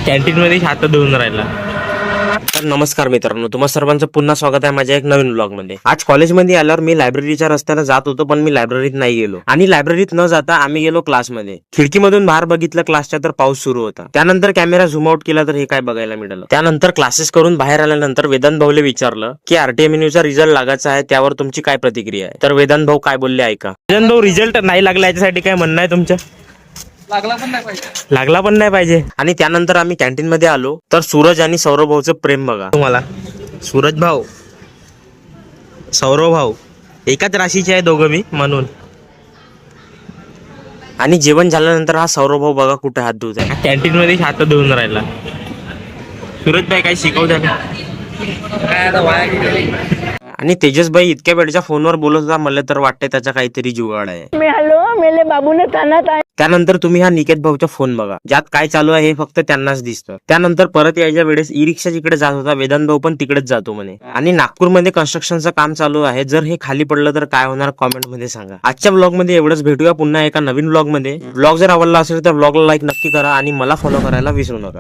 Canteen मध्ये हात धुवून राहिला. तर नमस्कार मित्रांनो, तुम्हा सर्वांचं पुन्हा स्वागत आहे माझ्या एक नवीन ब्लॉग मध्ये. आज कॉलेजमध्ये आल्यावर मी लायब्ररीच्या रस्त्याने जात होतो, पण मी लायब्ररीत नाही गेलो आणि लायब्ररीत न जाता आम्ही गेलो क्लासमध्ये. खिडकीमधून बाहेर बघितलं क्लासच्या तर पाऊस सुरू होता. त्यानंतर कॅमेरा झूम आउट केला तर हे काय बघायला मिळालं. त्यानंतर क्लासेस करून बाहेर आल्यानंतर वेदांत भाऊले विचारलं की RTMNU चा रिझल्ट लागायचा आहे, त्यावर तुमची काय प्रतिक्रिया आहे. तर वेदांत भाऊ काय बोलले ऐका. वेदांत भाऊ, रिझल्ट नाही लागला याच्यासाठी काय म्हणणं आहे तुमचं? लागला पण नाही पाहिजे. आणि त्यानंतर आम्ही कॅन्टीन मध्ये आलो तर सूरज आणि सौरभ भाऊचं प्रेम बघा तुम्हाला. सूरज भाऊ, सौरभ भाऊ एकाच राशीचे आहे दोघं मी म्हणून. आणि जेवण झाल्यानंतर हा सौरभ भाऊ बघा कुठे हात धुत आहे. कॅन्टीन मध्ये हात धुवून राहिला. सूरज भाई काय शिकवत्या का? आणि तेजस भाई इतक्या वेळच्या फोनवर बोलत होता, मला तर वाटतंय त्याचा काहीतरी जुगाड आहे. मेले बाबूने तानात आहे. त्यानंतर तुम्ही हा निकेत भाऊचा फोन बघा, ज्यात काय चालू आहे हे फक्त त्यांनाच दिसतं. त्यानंतर परत यायच्या वेळेस ई रिक्षा जिकडे जात होता वेदांत भाऊ पण तिकडेच जातो म्हणे. आणि नागपूरमध्ये कन्स्ट्रक्शनचं काम चालू आहे, जर हे खाली पडलं तर काय होणार कॉमेंट मध्ये सांगा. आजच्या ब्लॉग मध्ये एवढंच. भेटूया पुन्हा एका नवीन ब्लॉग मध्ये. ब्लॉग जर आवडला असेल तर ब्लॉगला लाईक नक्की करा आणि मला फॉलो करायला विसरू नका.